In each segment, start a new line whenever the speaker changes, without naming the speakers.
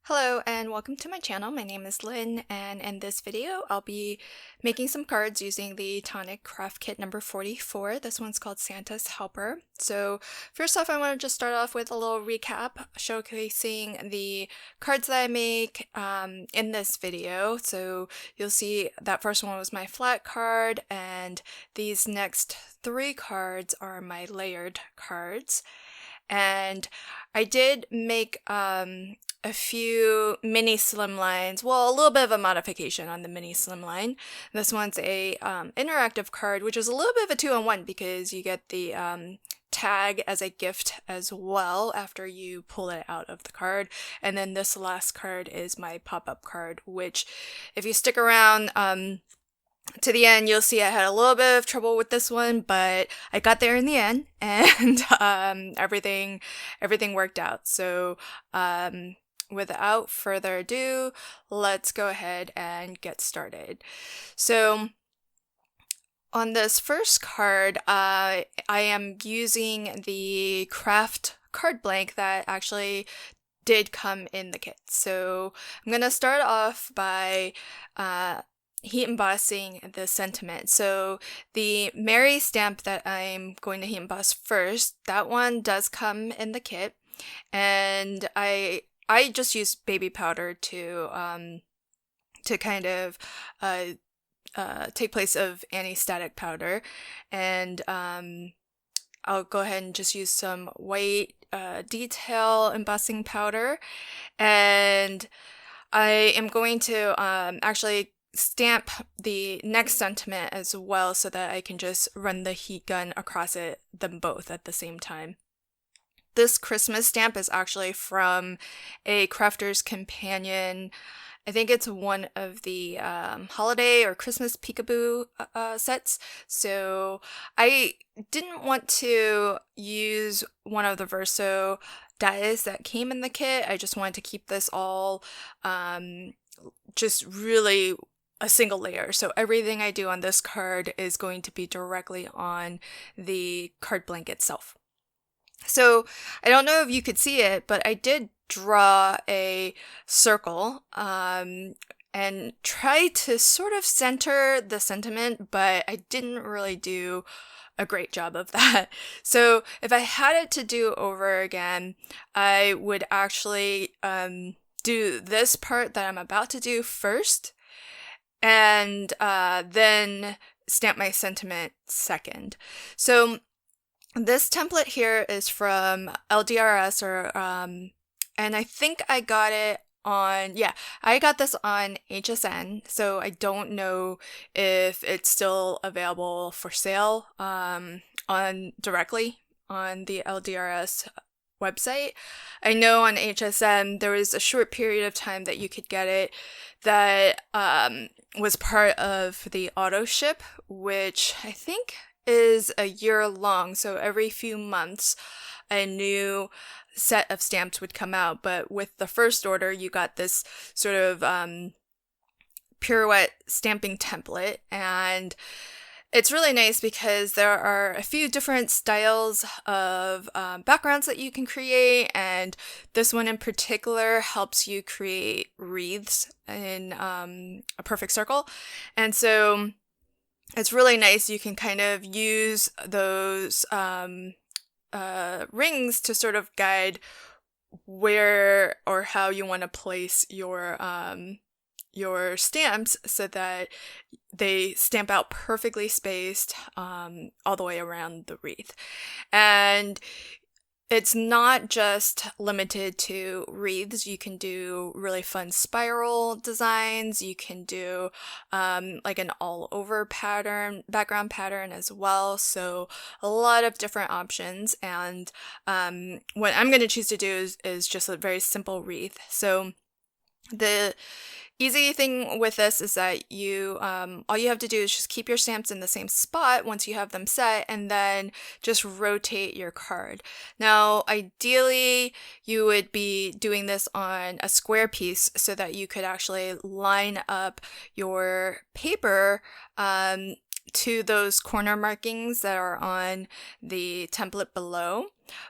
Hello and welcome to my channel. My name is Lynn, and in this video I'll be making some cards using the Tonic craft kit number 44. This one's called Santa's Helper. So first off, I want to just start off with a little recap showcasing the cards that I make in this video. So you'll see that first one was my flat card, and these next three cards are my layered cards. And I did make a few mini slimlines, well, a little bit of a modification on the mini slimline. This one's a interactive card, which is a little bit of a 2-in-1 because you get the tag as a gift as well after you pull it out of the card. And then this last card is my pop-up card, which if you stick around to the end, you'll see I had a little bit of trouble with this one, but I got there in the end, and everything worked out. So without further ado, let's go ahead and get started. So on this first card, I am using the craft card blank that actually did come in the kit. So I'm gonna start off by heat embossing the sentiment. So the Merry stamp that I'm going to heat emboss first, that one does come in the kit, and I just use baby powder to kind of take place of anti-static powder, and I'll go ahead and just use some white detail embossing powder, and I am going to actually stamp the next sentiment as well so that I can just run the heat gun across them both at the same time. This Christmas stamp is actually from a Crafter's Companion. I think it's one of the holiday or Christmas peekaboo sets. So I didn't want to use one of the Verso dies that came in the kit. I just wanted to keep this all just really a single layer. So everything I do on this card is going to be directly on the card blank itself. So I don't know if you could see it, but I did draw a circle and try to sort of center the sentiment, but I didn't really do a great job of that. So if I had it to do over again, I would actually do this part that I'm about to do first, and then stamp my sentiment second. So this template here is from LDRS, and I think I got it on, I got this on HSN, so I don't know if it's still available for sale directly on the LDRS website. I know on HSN there was a short period of time that you could get it that was part of the auto ship, which I think is a year long. So every few months a new set of stamps would come out. But with the first order, you got this sort of pirouette stamping template, and it's really nice because there are a few different styles of backgrounds that you can create, and this one in particular helps you create wreaths in a perfect circle. And so it's really nice. You can kind of use those rings to sort of guide where or how you want to place your stamps so that they stamp out perfectly spaced all the way around the wreath. And it's not just limited to wreaths. You can do really fun spiral designs. You can do like an all-over background pattern as well. So a lot of different options. And what I'm going to choose to do is just a very simple wreath. So the easy thing with this is that you all you have to do is just keep your stamps in the same spot once you have them set, and then just rotate your card. Now, ideally, you would be doing this on a square piece so that you could actually line up your paper to those corner markings that are on the template below.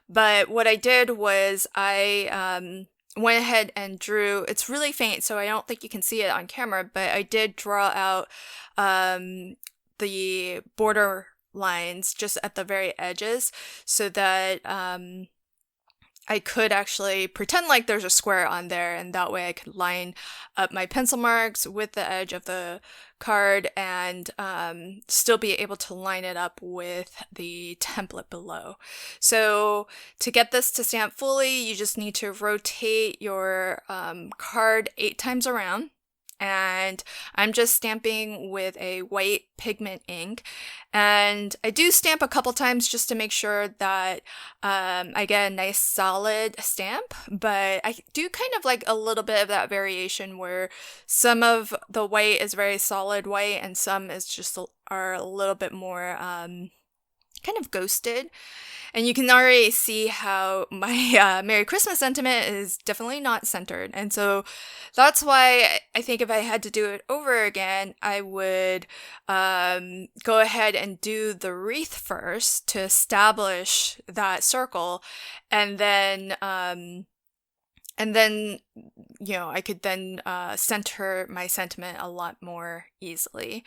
But what I did was I went ahead and drew, it's really faint, so I don't think you can see it on camera, but I did draw out the border lines just at the very edges so that I could actually pretend like there's a square on there, and that way I could line up my pencil marks with the edge of the card and still be able to line it up with the template below. So to get this to stamp fully, you just need to rotate your card 8 times around. And I'm just stamping with a white pigment ink, and I do stamp a couple times just to make sure that I get a nice solid stamp, but I do kind of like a little bit of that variation where some of the white is very solid white and some is just are a little bit more kind of ghosted. And you can already see how my Merry Christmas sentiment is definitely not centered. And so that's why I think if I had to do it over again, I would go ahead and do the wreath first to establish that circle. And then I could then center my sentiment a lot more easily.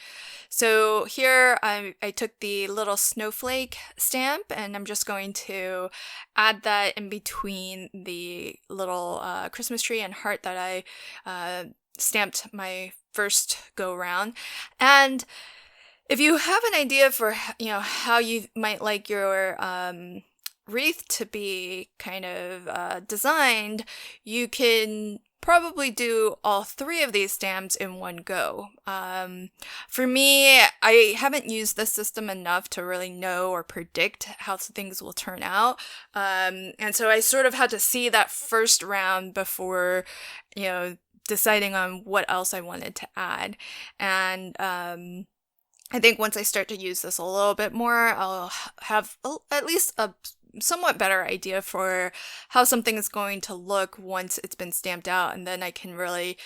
So here I took the little snowflake stamp, and I'm just going to add that in between the little Christmas tree and heart that I stamped my first go round. And if you have an idea for how you might like your wreath to be kind of designed, you can probably do all 3 of these stamps in one go. For me, I haven't used this system enough to really know or predict how things will turn out. And so I sort of had to see that first round before, deciding on what else I wanted to add. And I think once I start to use this a little bit more, I'll have at least a somewhat better idea for how something is going to look once it's been stamped out, and then I can really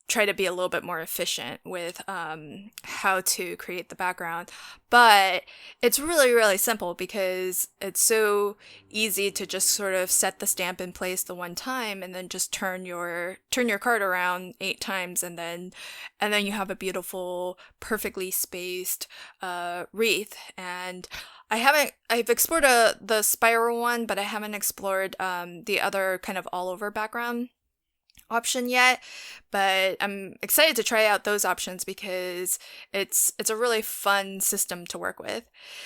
try to be a little bit more efficient with how to create the background. But it's really, really simple because it's so easy to just sort of set the stamp in place the one time and then just turn your card around 8 times, and then you have a beautiful, perfectly spaced wreath. And I've explored the spiral one, but I haven't explored the other kind of all over background option yet, but I'm excited to try out those options because it's a really fun system to work with.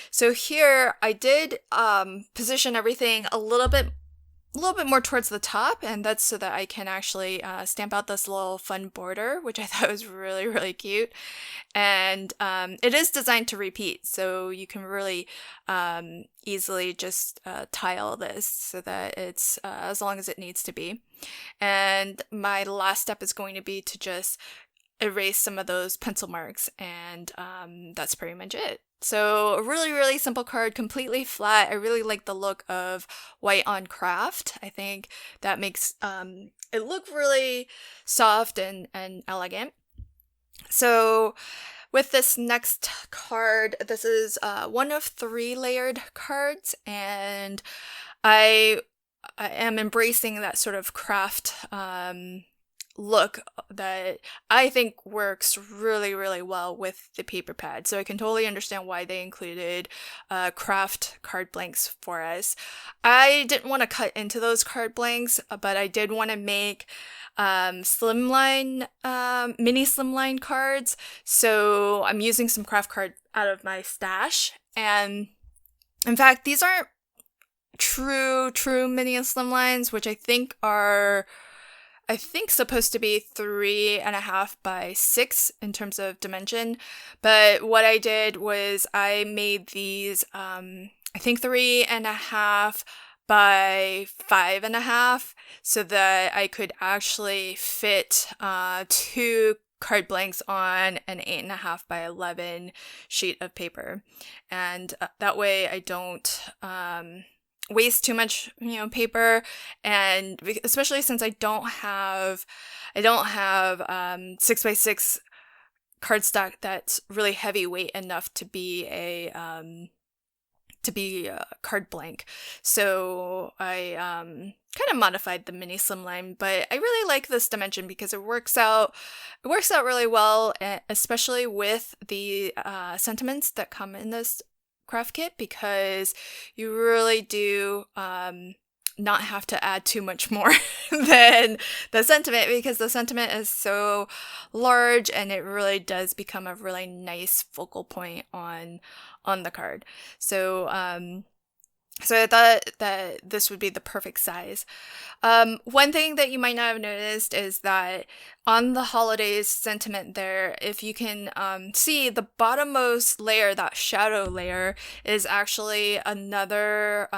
So here I did position everything a little bit more towards the top, and that's so that I can actually stamp out this little fun border, which I thought was really, really cute. And it is designed to repeat, so you can really easily just tile this so that it's as long as it needs to be. And my last step is going to be to just erase some of those pencil marks, and that's pretty much it. So a really, really simple card, completely flat. I really like the look of white on craft. I think that makes it look really soft and elegant. So with this next card, this is one of 3 layered cards, and I am embracing that sort of craft look that I think works really, really well with the paper pad. So I can totally understand why they included craft card blanks for us. I didn't want to cut into those card blanks, but I did want to make mini slimline cards. So I'm using some craft card out of my stash. And in fact, these aren't true mini slimlines, which I think supposed to be 3.5 by 6 in terms of dimension. But what I did was I made these, I think 3.5 by 5.5, so that I could actually fit 2 card blanks on an 8.5 by 11 sheet of paper. And that way I don't waste too much paper, and especially since I don't have 6x6 cardstock that's really heavyweight enough to be a to be card blank. So I kind of modified the mini slimline, but I really like this dimension because it works out really well, especially with the sentiments that come in this craft kit, because you really do not have to add too much more than the sentiment, because the sentiment is so large and it really does become a really nice focal point on the card. So so I thought that this would be the perfect size. One thing that you might not have noticed is that on the holidays sentiment there, if you can see the bottommost layer, that shadow layer, is actually another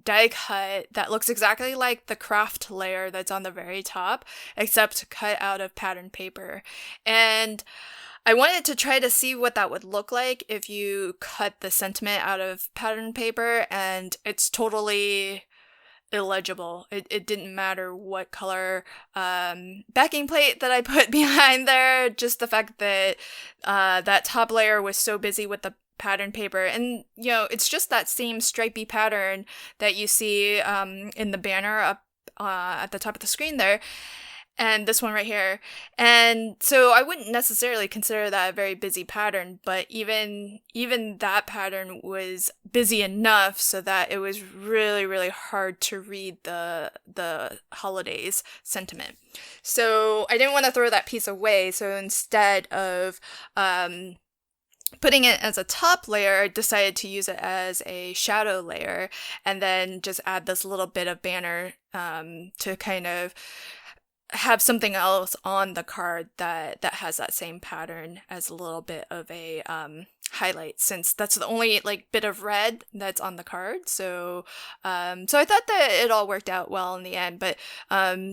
die cut that looks exactly like the craft layer that's on the very top, except cut out of pattern paper. And I wanted to try to see what that would look like if you cut the sentiment out of pattern paper, and it's totally illegible. It didn't matter what color backing plate that I put behind there, just the fact that that top layer was so busy with the pattern paper. And, you know, it's just that same stripy pattern that you see in the banner up at the top of the screen there, and this one right here. And so I wouldn't necessarily consider that a very busy pattern, but even that pattern was busy enough so that it was really, really hard to read the holidays sentiment. So I didn't want to throw that piece away, so instead of putting it as a top layer, I decided to use it as a shadow layer, and then just add this little bit of banner to kind of have something else on the card that has that same pattern as a little bit of a highlight, since that's the only like bit of red that's on the card. So so I thought that it all worked out well in the end, but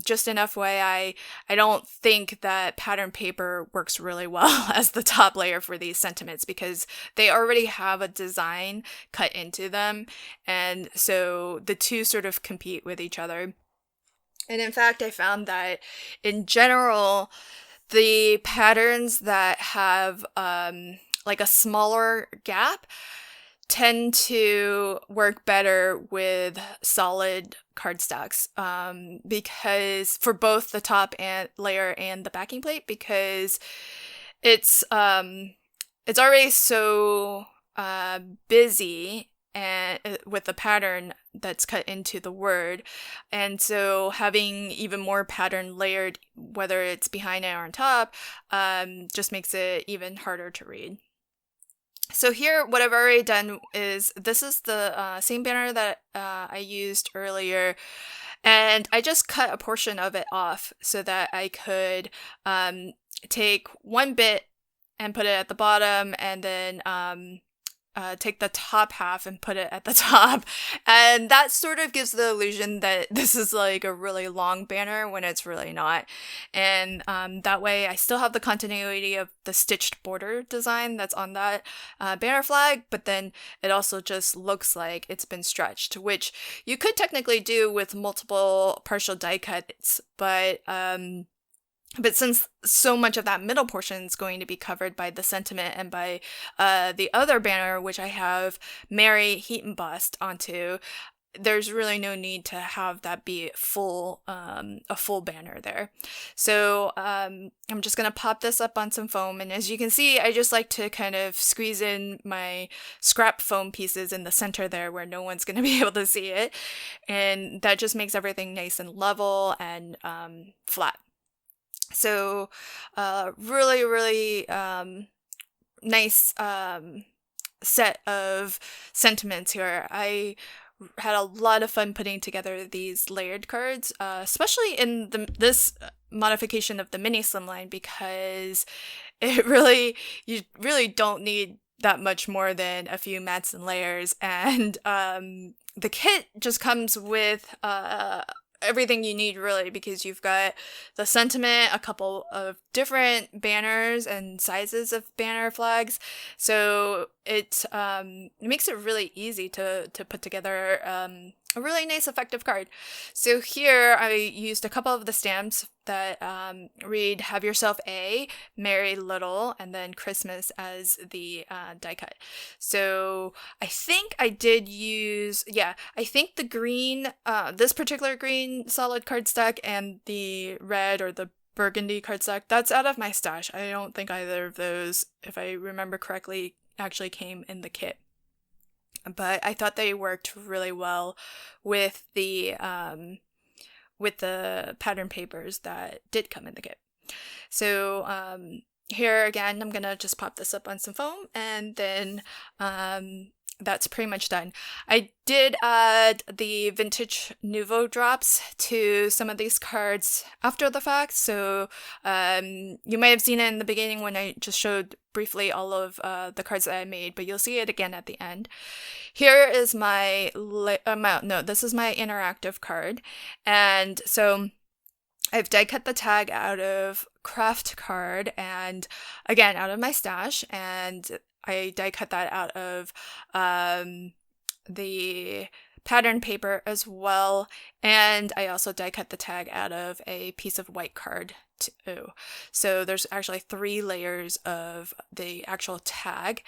just an FYI, I don't think that pattern paper works really well as the top layer for these sentiments, because they already have a design cut into them, and so the two sort of compete with each other. And in fact, I found that in general, the patterns that have like a smaller gap tend to work better with solid cardstocks, because for both the top layer and the backing plate, because it's already so busy and with the pattern that's cut into the word, and so having even more pattern layered, whether it's behind it or on top, just makes it even harder to read. So here, what I've already done is, this is the same banner that I used earlier, and I just cut a portion of it off so that I could take one bit and put it at the bottom, and then take the top half and put it at the top, and that sort of gives the illusion that this is like a really long banner when it's really not. And that way I still have the continuity of the stitched border design that's on that banner flag, but then it also just looks like it's been stretched, which you could technically do with multiple partial die cuts, but since so much of that middle portion is going to be covered by the sentiment and by the other banner, which I have Mary heat embossed onto, there's really no need to have that be a full banner there. So I'm just going to pop this up on some foam, and as you can see, I just like to kind of squeeze in my scrap foam pieces in the center there where no one's going to be able to see it, and that just makes everything nice and level and flat. So really, really nice set of sentiments here. I had a lot of fun putting together these layered cards, especially in this modification of the mini slimline, because you really don't need that much more than a few mats and layers, and the kit just comes with everything you need, really, because you've got the sentiment, a couple of different banners and sizes of banner flags, so it makes it really easy to put together a really nice effective card. So here I used a couple of the stamps that read "Have yourself a Merry Little" and then Christmas as the die cut. So I think I did use, I think the green, this particular green solid cardstock and the red or the burgundy cardstock, that's out of my stash. I don't think either of those, if I remember correctly, actually came in the kit. But I thought they worked really well with the pattern papers that did come in the kit. So here again, I'm gonna just pop this up on some foam, and then that's pretty much done. I did add the vintage Nouveau drops to some of these cards after the fact, so you might have seen it in the beginning when I just showed briefly all of the cards that I made, but you'll see it again at the end. Here is my, this is my interactive card, and so I've die cut the tag out of craft card, and again out of my stash, and I die cut that out of the pattern paper as well, and I also die cut the tag out of a piece of white card too. So there's actually 3 layers of the actual tag,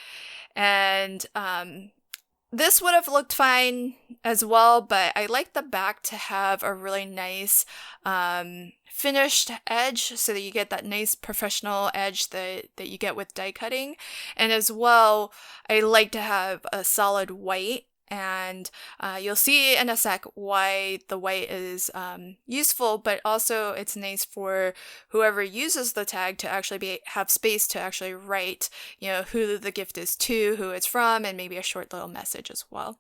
and this would have looked fine as well, but I like the back to have a really nice finished edge so that you get that nice professional edge that you get with die cutting. And as well, I like to have a solid white, and you'll see in a sec why the white is useful, but also it's nice for whoever uses the tag to actually have space to actually write, who the gift is to, who it's from, and maybe a short little message as well.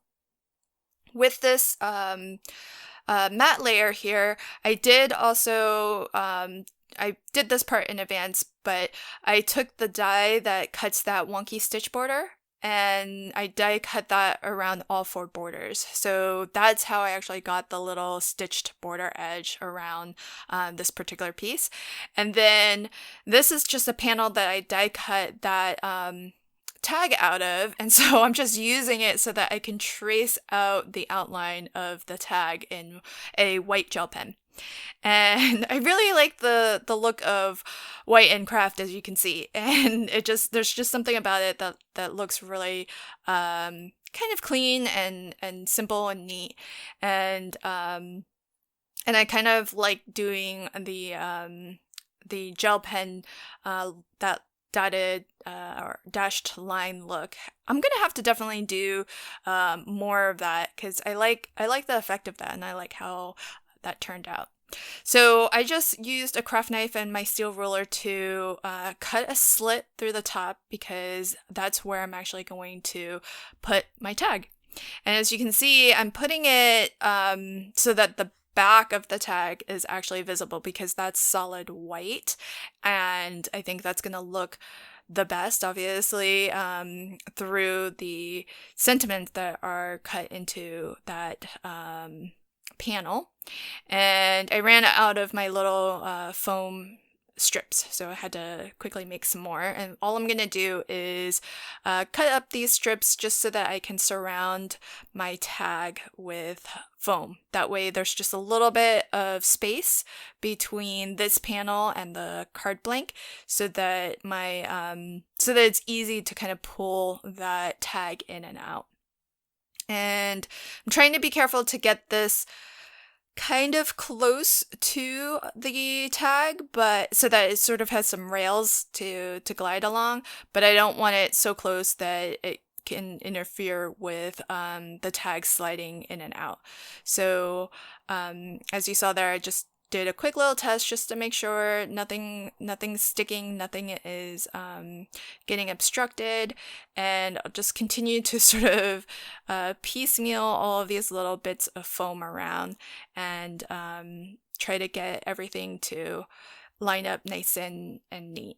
With this matte layer here, I did also, I did this part in advance, but I took the die that cuts that wonky stitch border, and I die cut that around all 4 borders. So that's how I actually got the little stitched border edge around this particular piece. And then this is just a panel that I die cut that tag out of, and so I'm just using it so that I can trace out the outline of the tag in a white gel pen. And I really like the look of white and craft, as you can see, and there's just something about it that looks really kind of clean and simple and neat, and I kind of like doing the gel pen that dotted or dashed line look. I'm gonna have to definitely do more of that because I like the effect of that, and I like how that turned out. So I just used a craft knife and my steel ruler to cut a slit through the top because that's where I'm actually going to put my tag. And as you can see, I'm putting it so that the back of the tag is actually visible because that's solid white, and I think that's going to look the best, obviously, through the sentiments that are cut into that panel. And I ran out of my little foam strips, so I had to quickly make some more, and all I'm gonna do is cut up these strips just so that I can surround my tag with foam. That way there's just a little bit of space between this panel and the card blank so that so that it's easy to kind of pull that tag in and out. And I'm trying to be careful to get this kind of close to the tag, but so that it sort of has some rails to glide along, but I don't want it so close that it can interfere with the tag sliding in and out. So as you saw there, I just did a quick little test just to make sure nothing's sticking, nothing is getting obstructed, and I'll just continue to sort of piecemeal all of these little bits of foam around and try to get everything to line up nice and neat.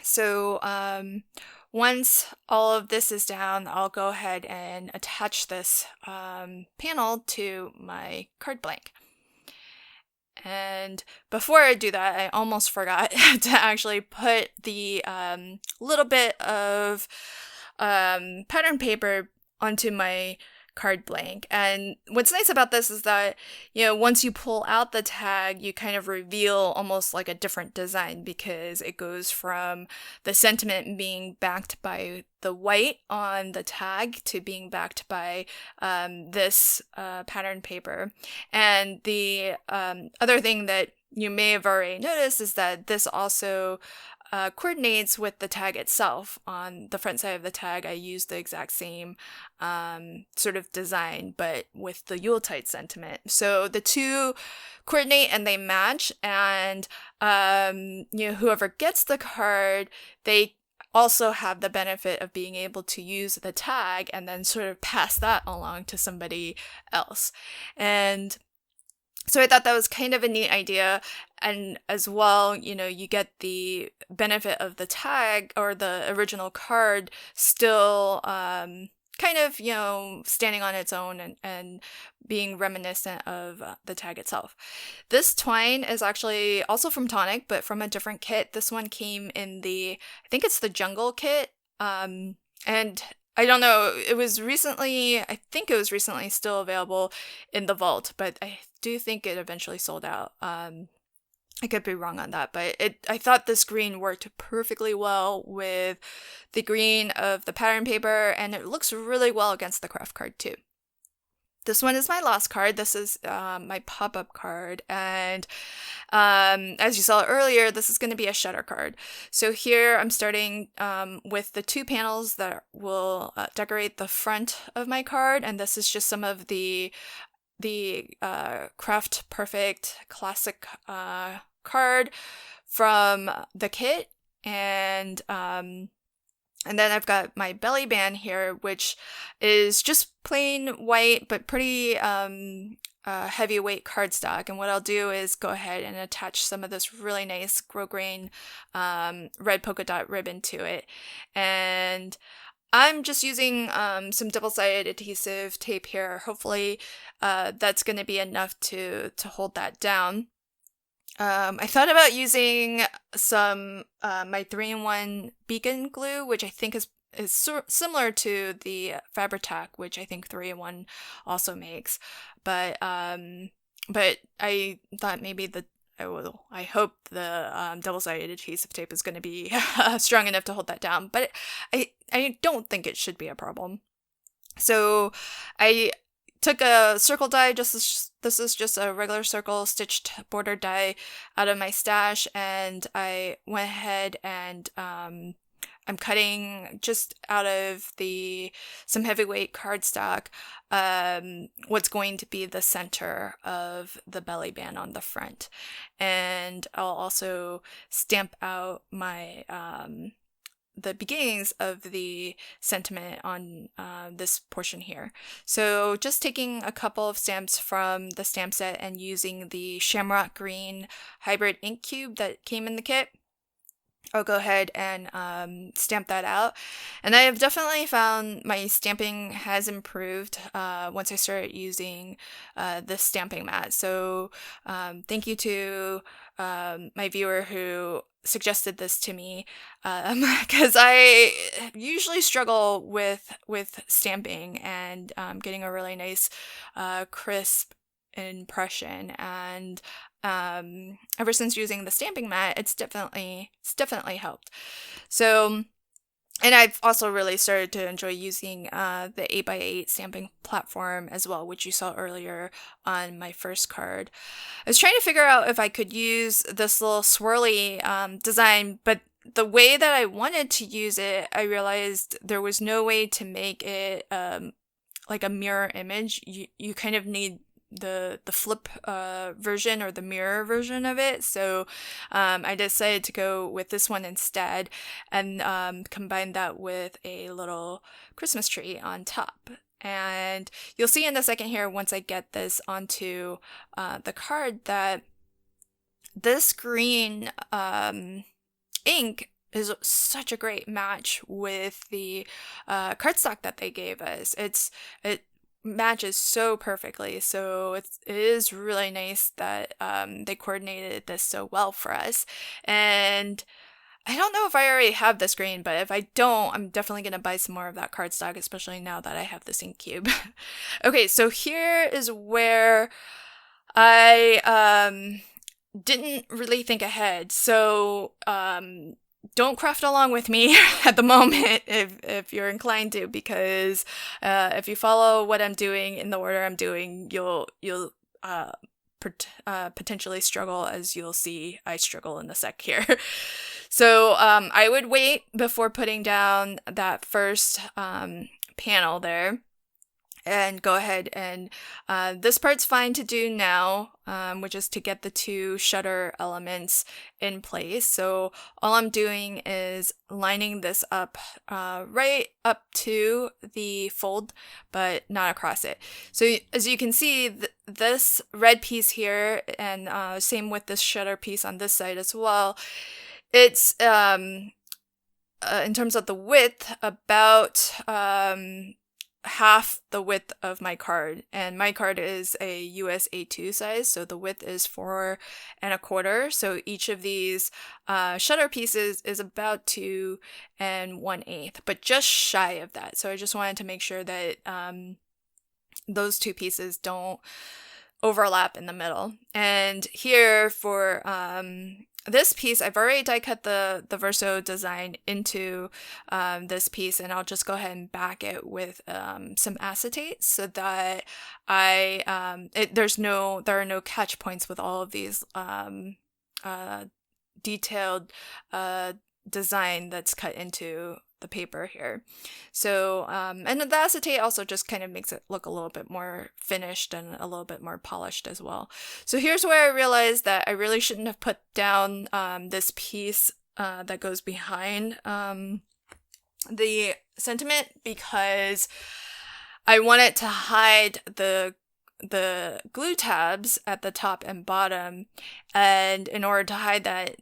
So once all of this is down, I'll go ahead and attach this panel to my card blank. And before I do that, I almost forgot to actually put the little bit of pattern paper onto my card blank. And what's nice about this is that, once you pull out the tag, you kind of reveal almost like a different design, because it goes from the sentiment being backed by the white on the tag to being backed by this pattern paper. And the other thing that you may have already noticed is that this also coordinates with the tag itself. On the front side of the tag, I used the exact same sort of design, but with the Yuletide sentiment. So the two coordinate and they match, and whoever gets the card, they also have the benefit of being able to use the tag and then sort of pass that along to somebody else. And so I thought that was kind of a neat idea. And as well, you get the benefit of the tag or the original card still kind of, standing on its own and being reminiscent of the tag itself. This twine is actually also from Tonic, but from a different kit. This one came in I think it's the Jungle kit. And I don't know, I think it was recently still available in the vault, but I do think it eventually sold out. I could be wrong on that, but I thought this green worked perfectly well with the green of the pattern paper, and it looks really well against the craft card too. This one is my last card. This is my pop-up card, and as you saw earlier, this is going to be a shutter card. So here I'm starting with the two panels that will decorate the front of my card, and this is just some of the Craft Perfect Classic card from the kit, and then I've got my belly band here, which is just plain white but pretty heavyweight cardstock. And what I'll do is go ahead and attach some of this really nice grosgrain red polka dot ribbon to it. And I'm just using some double-sided adhesive tape here. Hopefully that's going to be enough to hold that down. I thought about using some my 3-in-1 beacon glue, which I think is similar to the Fabri-Tac, which I think 3-in-1 also makes. But I thought maybe I hope the double-sided adhesive tape is going to be strong enough to hold that down. But I don't think it should be a problem. So I took a circle die. This is just a regular circle stitched border die out of my stash, and I went ahead and I'm cutting just out of some heavyweight cardstock what's going to be the center of the belly band on the front. And I'll also stamp out my the beginnings of the sentiment on this portion here. So just taking a couple of stamps from the stamp set and using the Shamrock Green hybrid ink cube that came in the kit, I'll go ahead and stamp that out. And I have definitely found my stamping has improved once I started using this stamping mat. So thank you to my viewer who suggested this to me, because I usually struggle with stamping and getting a really nice crisp impression, and ever since using the stamping mat, it's definitely helped. So, and I've also really started to enjoy using the 8x8 stamping platform as well, which you saw earlier on my first card. I was trying to figure out if I could use this little swirly design, but the way that I wanted to use it, I realized there was no way to make it like a mirror image. You kind of need the flip version or the mirror version of it. So I decided to go with this one instead, and combine that with a little Christmas tree on top. And you'll see in a second here, once I get this onto the card, that this green ink is such a great match with the cardstock that they gave us. It matches so perfectly, so it is really nice that they coordinated this so well for us. And I don't know if I already have this green, but if I don't, I'm definitely going to buy some more of that cardstock, especially now that I have this ink cube. Okay, so here is where I didn't really think ahead. So don't craft along with me at the moment if you're inclined to, because if you follow what I'm doing in the order I'm doing, you'll potentially struggle, as you'll see I struggle in a sec here. So I would wait before putting down that first panel there, and go ahead and this part's fine to do now, which is to get the two shutter elements in place. So all I'm doing is lining this up right up to the fold, but not across it. So as you can see, this red piece here, and same with this shutter piece on this side as well, it's in terms of the width, about half the width of my card, and my card is a US A2 size, so the width is 4 1/4. So each of these shutter pieces is about 2 1/8, but just shy of that. So I just wanted to make sure that those two pieces don't overlap in the middle. And here for this piece, I've already die cut the verso design into this piece, and I'll just go ahead and back it with some acetate so that there are no catch points with all of these detailed design that's cut into the paper here. So and the acetate also just kind of makes it look a little bit more finished and a little bit more polished as well. So here's where I realized that I really shouldn't have put down this piece that goes behind the sentiment, because I wanted to hide the glue tabs at the top and bottom, and in order to hide that,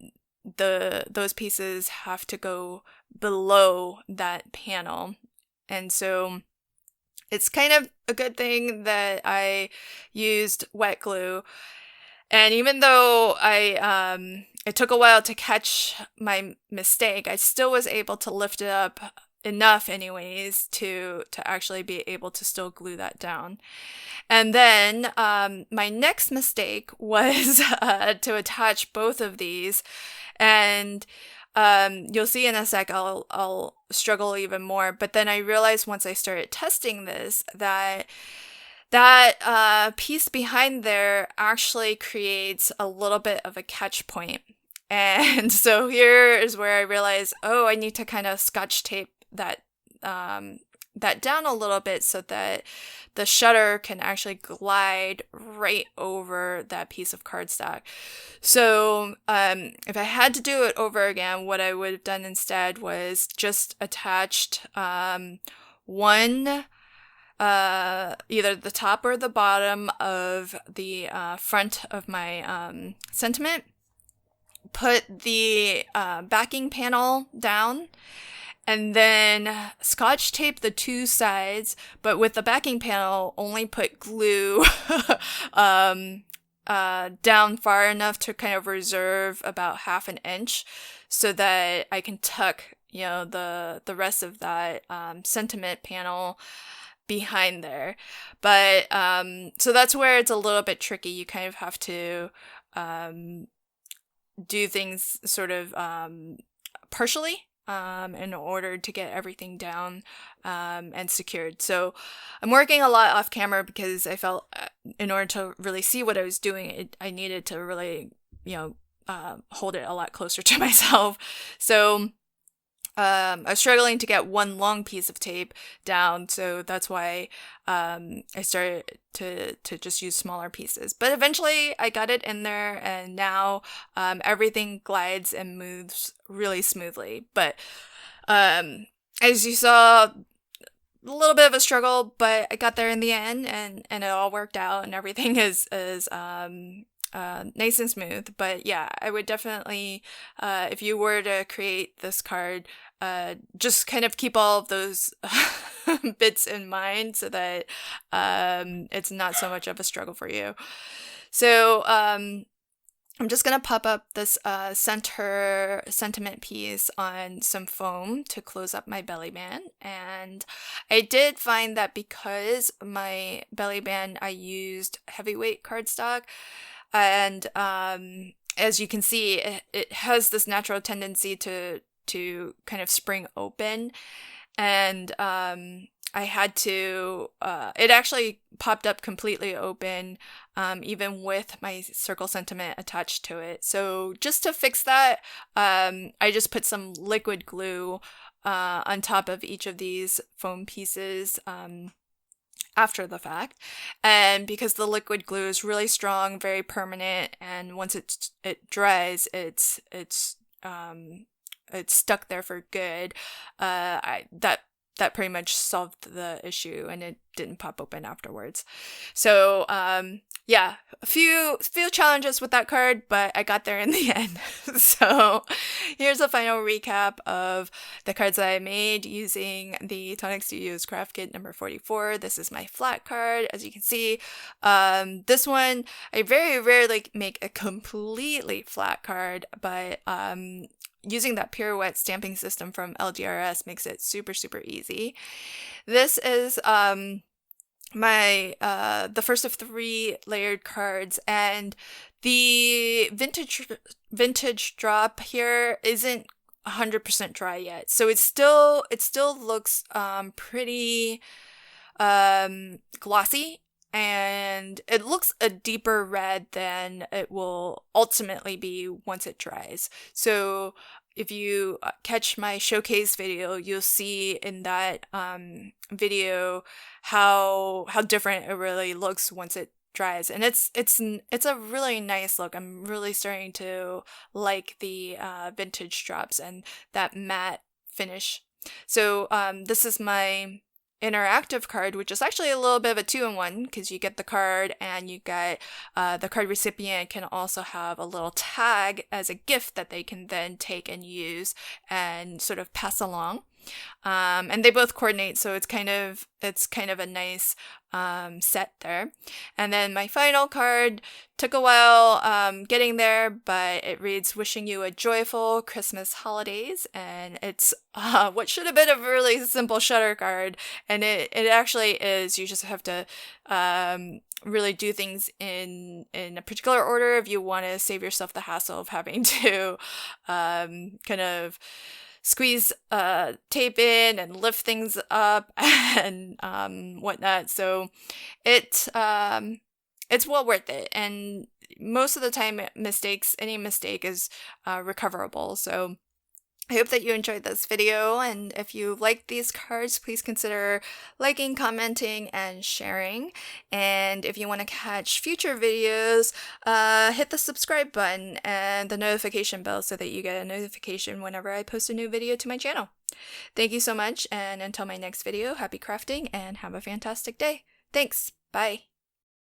those pieces have to go below that panel. And so it's kind of a good thing that I used wet glue. And even though it took a while to catch my mistake, I still was able to lift it up enough anyways to actually be able to still glue that down. And then my next mistake was to attach both of these, and you'll see in a sec I'll struggle even more. But then I realized once I started testing this that piece behind there actually creates a little bit of a catch point. And so here is where I realized, oh, I need to kind of scotch tape that down a little bit so that the shutter can actually glide right over that piece of cardstock. So if I had to do it over again, what I would have done instead was just attached one, either the top or the bottom of the front of my sentiment, put the backing panel down, and then scotch tape the two sides, but with the backing panel, only put glue down far enough to kind of reserve about 1/2 inch so that I can tuck, the rest of that sentiment panel behind there. But so that's where it's a little bit tricky. You kind of have to do things sort of partially in order to get everything down and secured. So I'm working a lot off camera because I felt in order to really see what I was doing, I needed to really, hold it a lot closer to myself. So I was struggling to get one long piece of tape down, so that's why I started to just use smaller pieces. But eventually I got it in there, and now everything glides and moves really smoothly. But as you saw, a little bit of a struggle, but I got there in the end, and it all worked out, and everything is nice and smooth. But yeah, I would definitely, if you were to create this card, just kind of keep all of those bits in mind so that it's not so much of a struggle for you. So I'm just gonna pop up this center sentiment piece on some foam to close up my belly band. And I did find that because my belly band, I used heavyweight cardstock, and as you can see, it has this natural tendency to kind of spring open, and I had to, it actually popped up completely open, even with my circle sentiment attached to it. So just to fix that, I just put some liquid glue on top of each of these foam pieces after the fact. And because the liquid glue is really strong, very permanent, and once it dries, it's stuck there for good. That pretty much solved the issue, and it didn't pop open afterwards. So yeah, a few challenges with that card, but I got there in the end. So here's a final recap of the cards that I made using the Tonic Studios Craft Kit number 44. This is my flat card, as you can see. This one, I very rarely make a completely flat card, but using that pirouette stamping system from LGRS makes it super easy. This is my the first of 3 layered cards, and the vintage drop here isn't 100% dry yet, so it still looks pretty glossy, and it looks a deeper red than it will ultimately be once it dries. So if you catch my showcase video, you'll see in that video how different it really looks once it dries, and it's a really nice look. I'm really starting to like the vintage drops and that matte finish. So this is my interactive card, which is actually a little bit of a 2-in-1, because you get the card and you get the card recipient can also have a little tag as a gift that they can then take and use and sort of pass along. And they both coordinate, so it's kind of a nice set there. And then my final card took a while getting there, but it reads, "Wishing you a joyful Christmas holidays," and it's what should have been a really simple shutter card, and it actually is. You just have to really do things in a particular order if you want to save yourself the hassle of having to kind of squeeze tape in and lift things up and whatnot. So it's well worth it, and most of the time any mistake is recoverable. So I hope that you enjoyed this video, and if you like these cards, please consider liking, commenting, and sharing. And if you want to catch future videos, hit the subscribe button and the notification bell so that you get a notification whenever I post a new video to my channel. Thank you so much, and until my next video, happy crafting and have a fantastic day. Thanks. Bye.